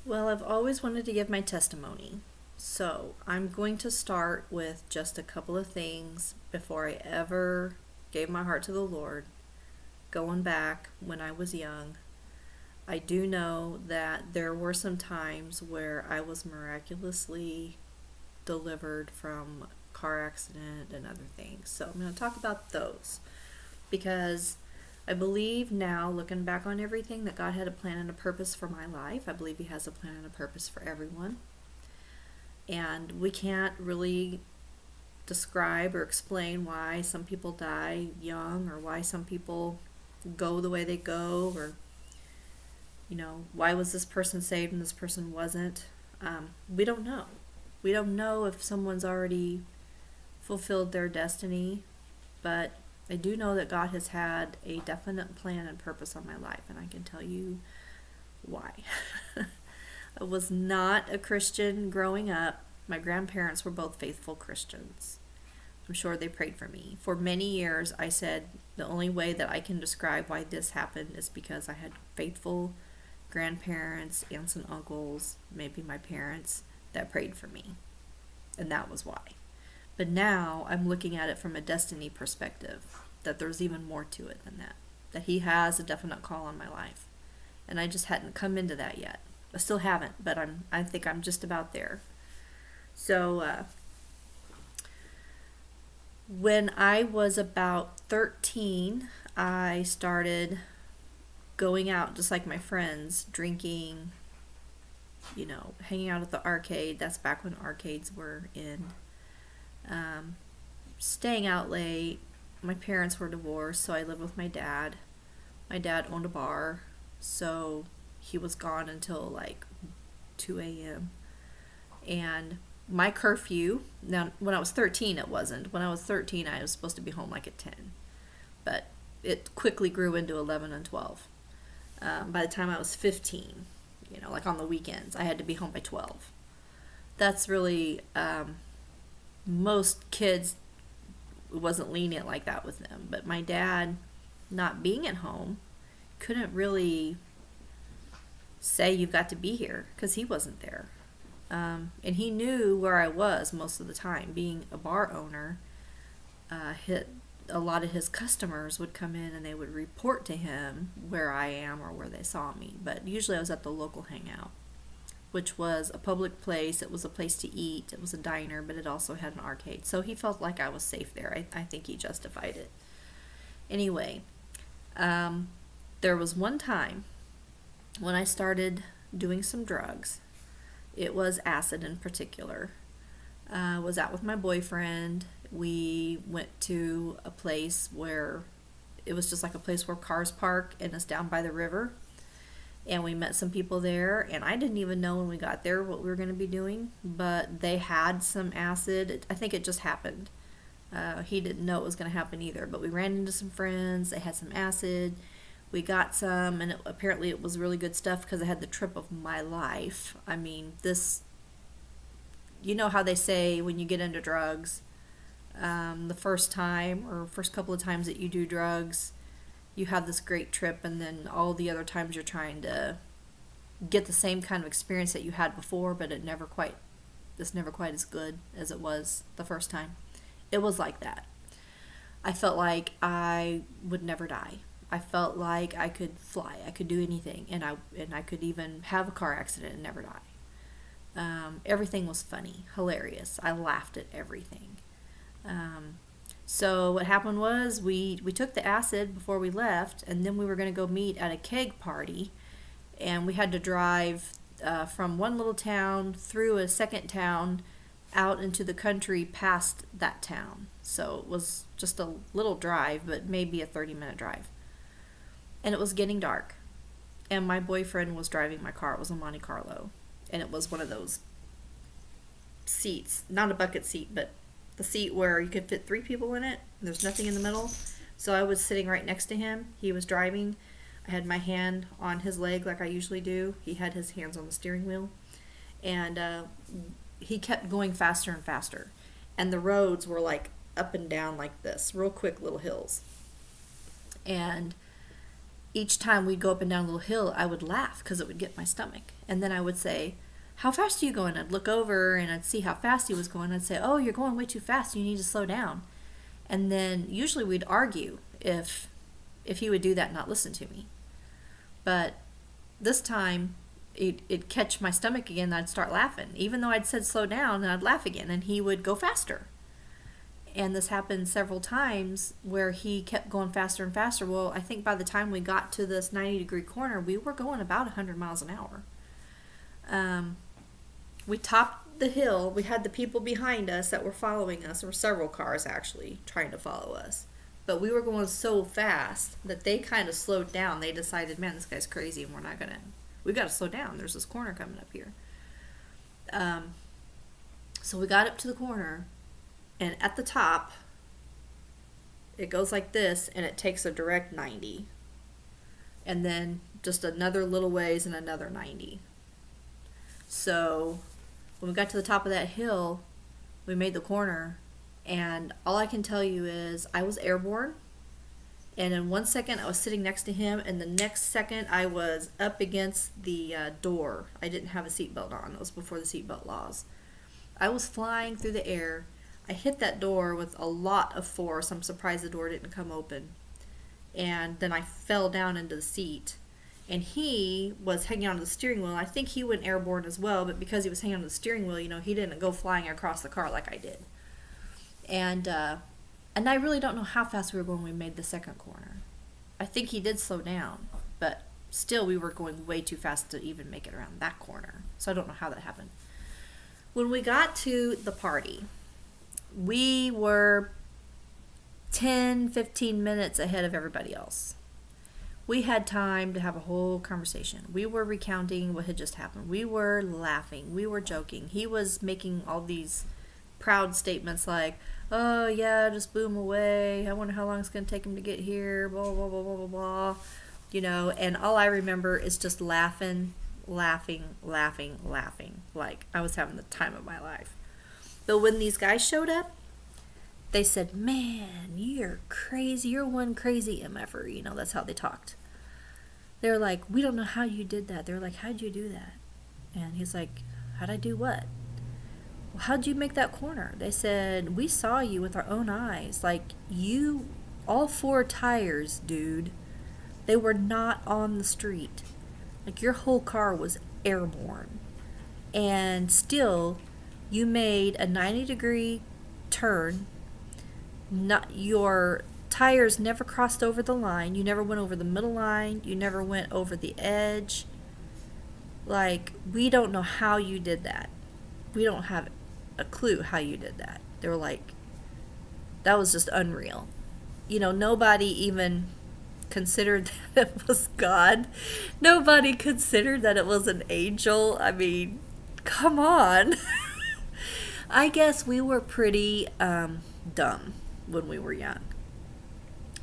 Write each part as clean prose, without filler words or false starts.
Well, I've always wanted to give my testimony. So I'm going to start with just a couple of things before I ever gave my heart to the Lord. Going back when I was young, I do know that there were some times where I was miraculously delivered from car accident and other things. So I'm going to talk about those because I believe now, looking back on everything, that God had a plan and a purpose for my life. I believe He has a plan and a purpose for everyone. And we can't really describe or explain why some people die young or why some people go the way they go or, why was this person saved and this person wasn't. We don't know. We don't know if someone's already fulfilled their destiny, but I do know that God has had a definite plan and purpose on my life, and I can tell you why. I was not a Christian growing up. My grandparents were both faithful Christians. I'm sure they prayed for me. For many years, I said the only way that I can describe why this happened is because I had faithful grandparents, aunts and uncles, maybe my parents, that prayed for me. And that was why. But now I'm looking at it from a destiny perspective, that there's even more to it than that. That He has a definite call on my life. And I just hadn't come into that yet. I still haven't, but I think I'm just about there. So when I was about 13, I started going out just like my friends, drinking, hanging out at the arcade. That's back when arcades were in. Staying out late. My parents were divorced, so I lived with my dad. My dad owned a bar, so he was gone until like 2 a.m. And my curfew, now when I was 13 it wasn't. When I was 13 I was supposed to be home like at 10. But it quickly grew into 11 and 12. By the time I was 15, like on the weekends, I had to be home by 12. That's really, most kids, it wasn't lenient like that with them. But my dad, not being at home, couldn't really say you've got to be here because he wasn't there. And he knew where I was most of the time. Being a bar owner, a lot of his customers would come in and they would report to him where I am or where they saw me. But usually I was at the local hangout, which was a public place. It was a place to eat. It was a diner, but it also had an arcade. So he felt like I was safe there. I think he justified it. Anyway, there was one time when I started doing some drugs. It was acid in particular. I was out with my boyfriend. We went to a place where it was just like a place where cars park, and it's down by the river. And we met some people there, and I didn't even know when we got there what we were going to be doing, but they had some acid. I think it just happened. He didn't know it was going to happen either, but we ran into some friends. They had some acid. We got some, and apparently it was really good stuff because I had the trip of my life. I mean, you know how they say when you get into drugs, the first time or first couple of times that you do drugs, you have this great trip, and then all the other times you're trying to get the same kind of experience that you had before, but it's never quite as good as it was the first time. It was like that. I felt like I would never die. I felt like I could fly. I could do anything, and I could even have a car accident and never die. Everything was funny, hilarious. I laughed at everything. So what happened was we took the acid before we left, and then we were going to go meet at a keg party, and we had to drive from one little town through a second town out into the country past that town. So it was just a little drive, but maybe a 30-minute drive. And it was getting dark, and my boyfriend was driving my car. It was a Monte Carlo, and it was one of those seats, not a bucket seat, but the seat where you could fit 3 people in it, and there's nothing in the middle. So I was sitting right next to him. He was driving. I had my hand on his leg like I usually do. He had his hands on the steering wheel. And he kept going faster and faster. And the roads were like up and down like this, real quick little hills. And each time we'd go up and down a little hill, I would laugh because it would get my stomach. And then I would say, how fast are you going? I'd look over and I'd see how fast he was going. I'd say, oh, you're going way too fast. You need to slow down. And then usually we'd argue if he would do that and not listen to me. But this time, it'd catch my stomach again and I'd start laughing. Even though I'd said slow down, and I'd laugh again and he would go faster. And this happened several times where he kept going faster and faster. Well, I think by the time we got to this 90-degree corner, we were going about 100 miles an hour. We topped the hill. We had the people behind us that were following us. There were several cars actually trying to follow us. But we were going so fast that they kind of slowed down. They decided, man, this guy's crazy and we've got to slow down. There's this corner coming up here. So we got up to the corner. And at the top, it goes like this, and it takes a direct 90. And then just another little ways and another 90. So when we got to the top of that hill, we made the corner, and all I can tell you is I was airborne, and in 1 second I was sitting next to him, and the next second I was up against the door. I didn't have a seatbelt on. It was before the seatbelt laws. I was flying through the air. I hit that door with a lot of force. I'm surprised the door didn't come open. And then I fell down into the seat. And he was hanging onto the steering wheel. I think he went airborne as well, but because he was hanging on the steering wheel, he didn't go flying across the car like I did. And I really don't know how fast we were going when we made the second corner. I think he did slow down, but still we were going way too fast to even make it around that corner. So I don't know how that happened. When we got to the party, we were 10, 15 minutes ahead of everybody else. We had time to have a whole conversation. We were recounting what had just happened. We were laughing. We were joking. He was making all these proud statements like, oh yeah, just blew him away. I wonder how long it's going to take him to get here, blah, blah, blah, blah, blah, blah. And all I remember is just laughing, like I was having the time of my life. But when these guys showed up, they said, man, you're crazy. You're one crazy MFer. That's how they talked. They were like, we don't know how you did that. They were like, how'd you do that? And he's like, how'd I do what? Well, how'd you make that corner? They said, we saw you with our own eyes. Like, all 4 tires, dude, they were not on the street. Like, your whole car was airborne. And still, you made a 90-degree turn. Your tires never crossed over the line. You never went over the middle line. You never went over the edge. Like, we don't know how you did that. We don't have a clue how you did that. They were like, that was just unreal. Nobody even considered that it was God. Nobody considered that it was an angel. I mean, come on. I guess we were pretty dumb when we were young.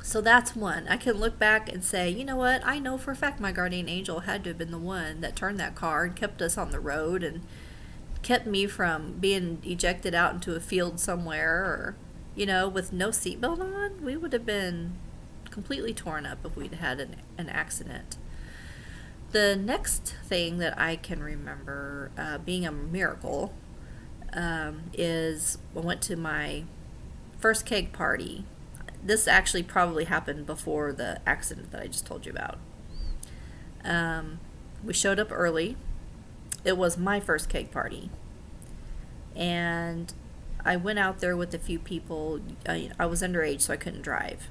So that's one. I can look back and say, you know what? I know for a fact my guardian angel had to have been the one that turned that car and kept us on the road and kept me from being ejected out into a field somewhere or, with no seatbelt on. We would have been completely torn up if we'd had an accident. The next thing that I can remember being a miracle is I went to my first keg party. This actually probably happened before the accident that I just told you about. We showed up early. It was my first keg party. And I went out there with a few people. I was underage, so I couldn't drive.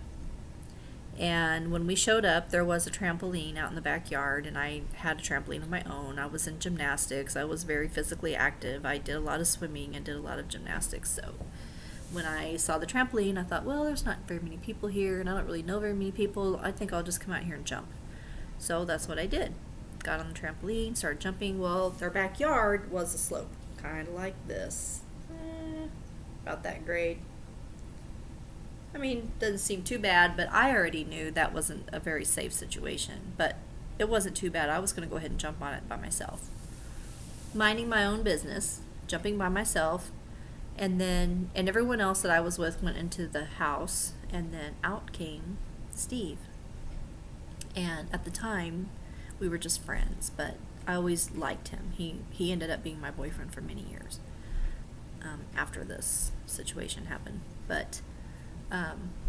And when we showed up, there was a trampoline out in the backyard, and I had a trampoline of my own. I was in gymnastics. I was very physically active. I did a lot of swimming and did a lot of gymnastics. So when I saw the trampoline, I thought, well, there's not very many people here, and I don't really know very many people. I think I'll just come out here and jump. So that's what I did. Got on the trampoline, started jumping. Well, their backyard was a slope, kind of like this. About that grade. I mean, doesn't seem too bad, but I already knew that wasn't a very safe situation. But it wasn't too bad. I was going to go ahead and jump on it by myself. Minding my own business, jumping by myself, and everyone else that I was with went into the house, and then out came Steve. And at the time, we were just friends, but I always liked him. He ended up being my boyfriend for many years after this situation happened. But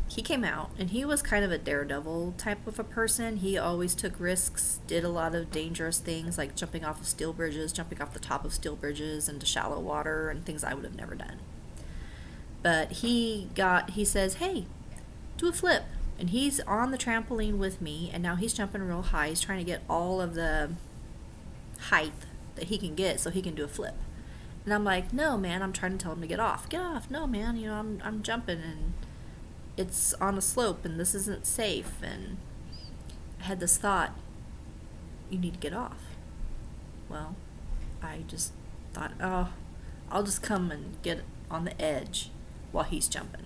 he came out, and he was kind of a daredevil type of a person. He always took risks, did a lot of dangerous things, like jumping off of steel bridges, jumping off the top of steel bridges into shallow water, and things I would have never done. But he says, hey, do a flip. And he's on the trampoline with me, and now he's jumping real high. He's trying to get all of the height that he can get so he can do a flip. And I'm like, no, man, I'm trying to tell him to get off. Get off. No, man, I'm jumping, and it's on a slope, and this isn't safe. And I had this thought, you need to get off. Well, I just thought, oh, I'll just come and get on the edge while he's jumping.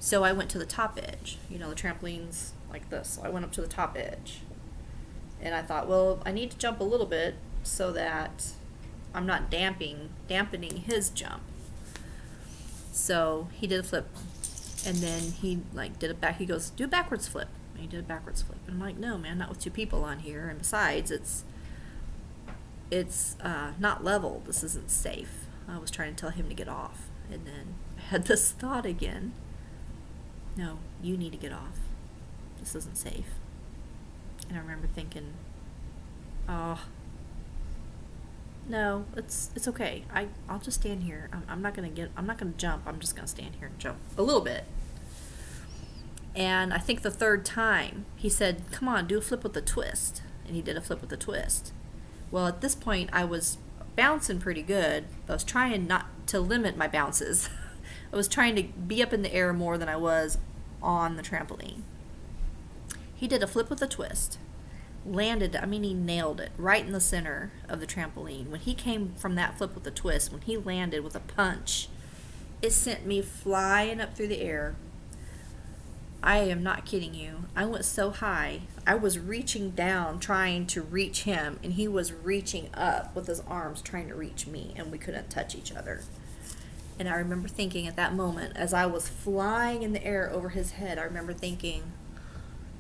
So I went to the top edge. The trampoline's like this. So I went up to the top edge. And I thought, well, I need to jump a little bit so that I'm not dampening his jump. So he did a flip. And then he did it back. He goes, do a backwards flip. And he did a backwards flip. And I'm like, no, man, not with two people on here. And besides, it's not level. This isn't safe. I was trying to tell him to get off. And then I had this thought again. No, you need to get off. This isn't safe. And I remember thinking, oh, no, it's okay. I'll just stand here. I'm not gonna jump. I'm just gonna stand here and jump a little bit. And I think the third time he said, come on, do a flip with a twist. And he did a flip with a twist. Well, at this point I was bouncing pretty good. I was trying not to limit my bounces. I was trying to be up in the air more than I was on the trampoline. He did a flip with a twist. Landed, he nailed it right in the center of the trampoline. When he came from that flip with a twist, when he landed with a punch, it sent me flying up through the air. I am not kidding you. I went so high, I was reaching down trying to reach him, and he was reaching up with his arms trying to reach me, and we couldn't touch each other. And I remember thinking at that moment, as I was flying in the air over his head, I remember thinking,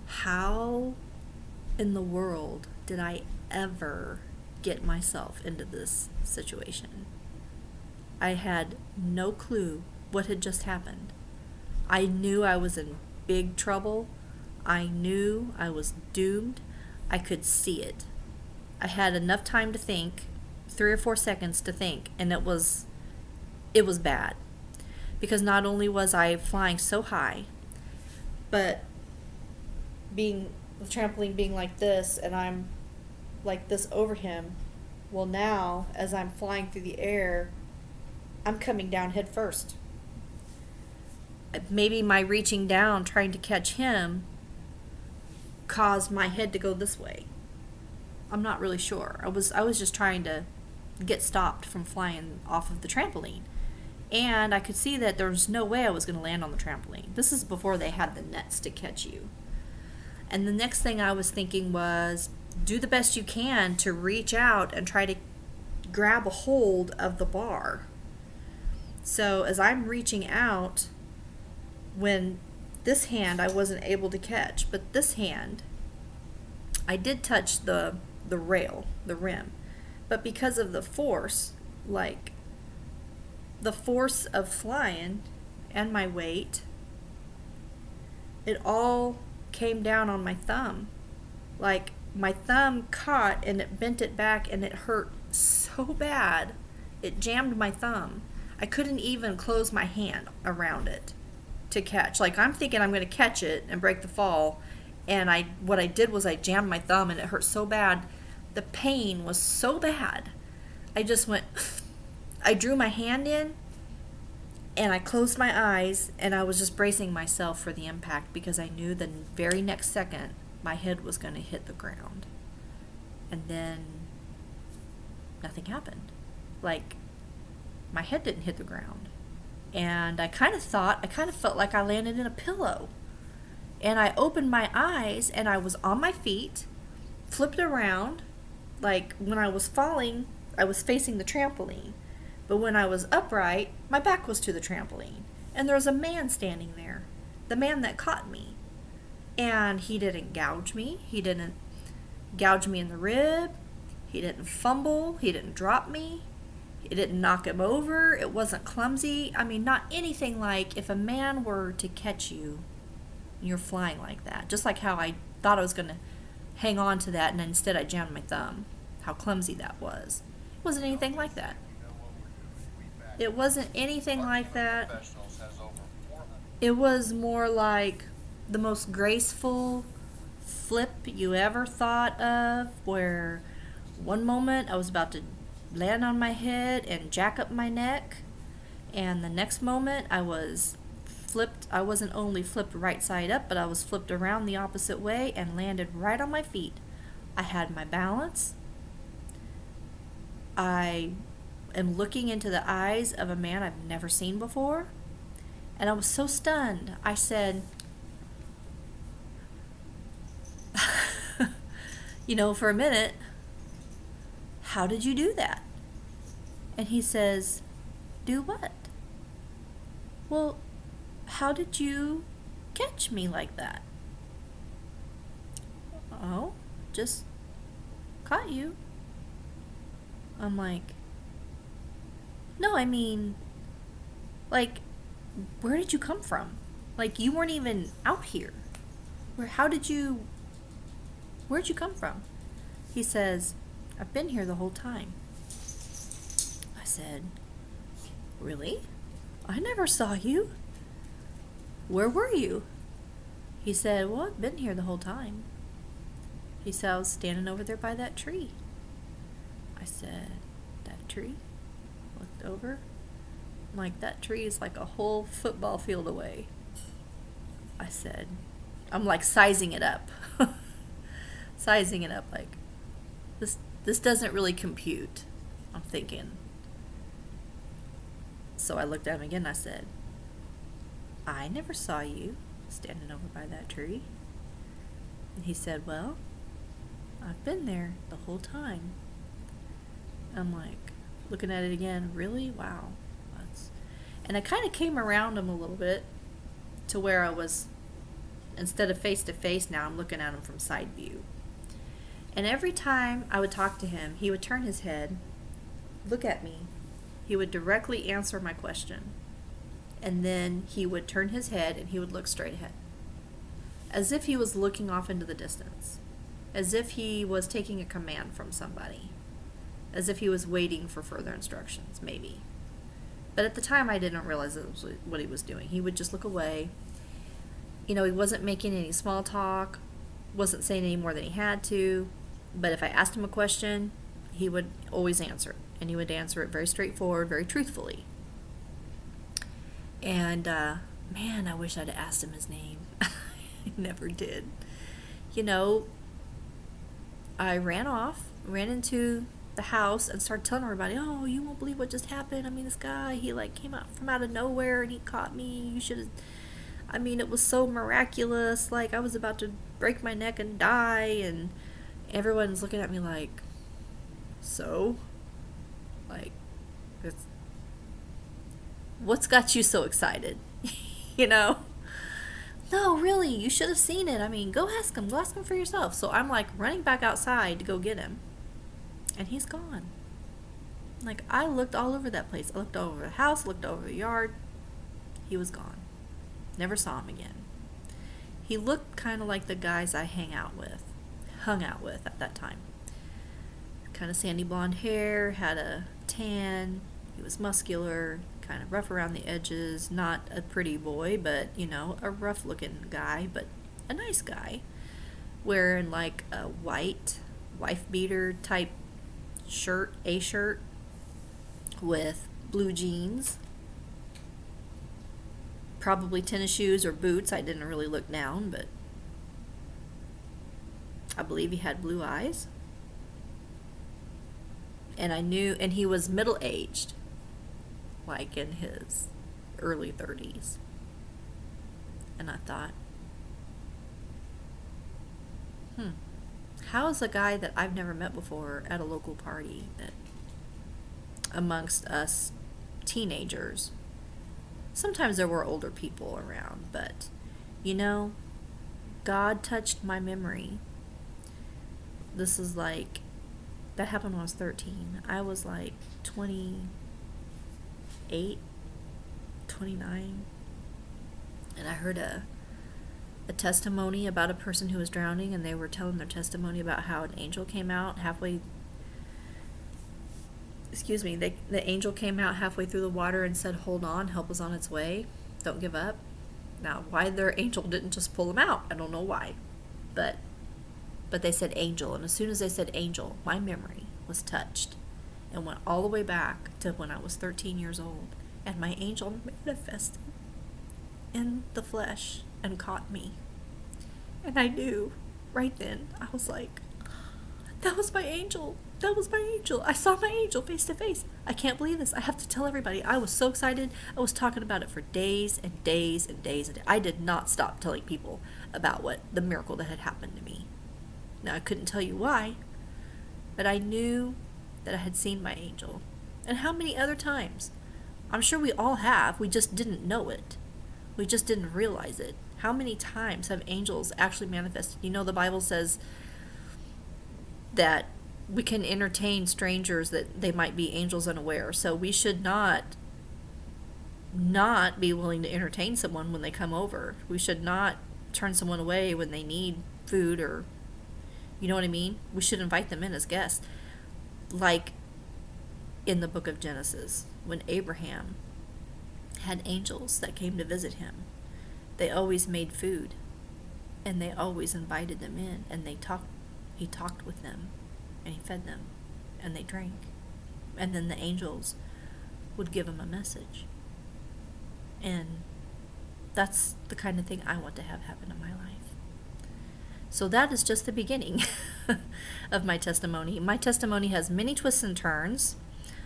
how in the world did I ever get myself into this situation? I had no clue what had just happened. I knew I was in big trouble. I knew I was doomed. I could see it. I had enough time to think, 3 or 4 seconds to think, and it was bad. Because not only was I flying so high, but the trampoline being like this, and I'm like this over him, well, now, as I'm flying through the air, I'm coming down head first. Maybe my reaching down, trying to catch him, caused my head to go this way. I'm not really sure. I was just trying to get stopped from flying off of the trampoline. And I could see that there was no way I was going to land on the trampoline. This is before they had the nets to catch you. And the next thing I was thinking was, do the best you can to reach out and try to grab a hold of the bar. So as I'm reaching out, when this hand I wasn't able to catch, but this hand, I did touch the rail, the rim. But because of the force, the force of flying and my weight, it all came down on my thumb. My thumb caught and it bent it back, and it hurt so bad. It jammed my thumb. I couldn't even close my hand around it to catch. I'm thinking I'm going to catch it and break the fall, and what I did was I jammed my thumb, and it hurt so bad. The pain was so bad. I just went, I drew my hand in, and I closed my eyes, and I was just bracing myself for the impact, because I knew the very next second my head was going to hit the ground. And then nothing happened. My head didn't hit the ground. And I kind of felt like I landed in a pillow. And I opened my eyes, and I was on my feet, flipped around. When I was falling, I was facing the trampoline. But when I was upright, my back was to the trampoline. And there was a man standing there. The man that caught me. And he didn't gouge me. He didn't gouge me in the rib. He didn't fumble. He didn't drop me. It didn't knock him over. It wasn't clumsy. I mean, not anything like if a man were to catch you and you're flying like that. Just like how I thought I was going to hang on to that and instead I jammed my thumb. How clumsy that was. It wasn't anything like that. It wasn't anything like that. It was more like the most graceful flip you ever thought of, where one moment I was about to land on my head and jack up my neck, and the next moment I was flipped. I wasn't only flipped right side up, but I was flipped around the opposite way and landed right on my feet. I had my balance. I am looking into the eyes of a man I've never seen before, and I was so stunned. I said, for a minute, how did you do that? And he says, do what? Well, how did you catch me like that? Oh, just caught you. I'm like, no, I mean, like, where did you come from? Like, you weren't even out here. Where'd you come from? He says, I've been here the whole time. I said, really? I never saw you. Where were you? He said, well, I've been here the whole time. He said, I was standing over there by that tree. I said, that tree? Looked over. I'm like, that tree is like a whole football field away. I said, I'm like sizing it up. Sizing it up like, this doesn't really compute, I'm thinking. So I looked at him again and I said, I never saw you standing over by that tree. And he said, well, I've been there the whole time. I'm like, looking at it again, really? Wow. And I kind of came around him a little bit to where I was, instead of face to face, now I'm looking at him from side view. And every time I would talk to him, he would turn his head, look at me. He would directly answer my question. And then he would turn his head and he would look straight ahead. As if he was looking off into the distance. As if he was taking a command from somebody. As if he was waiting for further instructions, maybe. But at the time, I didn't realize that was what he was doing. He would just look away. He wasn't making any small talk, wasn't saying any more than he had to. But if I asked him a question, he would always answer it. And he would answer it very straightforward, very truthfully. And, man, I wish I'd asked him his name. I never did. I ran into the house and started telling everybody, oh, you won't believe what just happened. I mean, this guy, he came out from out of nowhere and he caught me. It was so miraculous. Like, I was about to break my neck and die, and everyone's looking at me like, so? Like, what's got you so excited? No, really, you should have seen it. Go ask him for yourself. So I'm running back outside to go get him. And he's gone. I looked all over that place. I looked all over the house, looked over the yard. He was gone. Never saw him again. He looked kind of like the guys I hung out with at that time. Kind of sandy blonde hair, had a tan. He was muscular, kind of rough around the edges. Not a pretty boy, but, a rough looking guy, but a nice guy. Wearing a white wife beater type shirt with blue jeans, probably tennis shoes or boots. I didn't really look down, but I believe he had blue eyes. And and he was middle-aged, in his early 30s. And I thought, how is a guy that I've never met before at a local party, that amongst us teenagers, sometimes there were older people around, but, God touched my memory. This is like, that happened when I was 13. I was like 28, 29. And I heard a testimony about a person who was drowning, and they were telling their testimony about how an angel came out halfway. The angel came out halfway through the water and said, "Hold on, help is on its way. Don't give up." Now, why their angel didn't just pull them out, I don't know why. But they said angel, and as soon as they said angel, my memory was touched and went all the way back to when I was 13 years old, and my angel manifested in the flesh and caught me. And I knew right then, I was like, that was my angel. That was my angel. I saw my angel face to face. I can't believe this. I have to tell everybody. I was so excited. I was talking about it for days and days and days. And I did not stop telling people about the miracle that had happened to me. Now, I couldn't tell you why, but I knew that I had seen my angel. And how many other times? I'm sure we all have. We just didn't know it. We just didn't realize it. How many times have angels actually manifested? You know, the Bible says that we can entertain strangers, that they might be angels unaware. So we should not be willing to entertain someone when they come over. We should not turn someone away when they need food, or, you know what I mean? We should invite them in as guests. Like in the book of Genesis, when Abraham had angels that came to visit him, they always made food, and they always invited them in, and he talked with them, and he fed them, and they drank. And then the angels would give him a message. And that's the kind of thing I want to have happen in my life. So that is just the beginning of my testimony. My testimony has many twists and turns.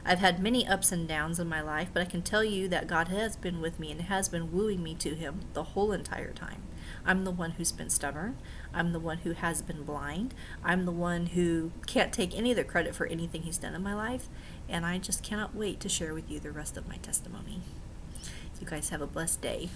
I've had many ups and downs in my life, but I can tell you that God has been with me and has been wooing me to him the whole entire time. I'm the one who's been stubborn. I'm the one who has been blind. I'm the one who can't take any of the credit for anything he's done in my life. And I just cannot wait to share with you the rest of my testimony. You guys have a blessed day.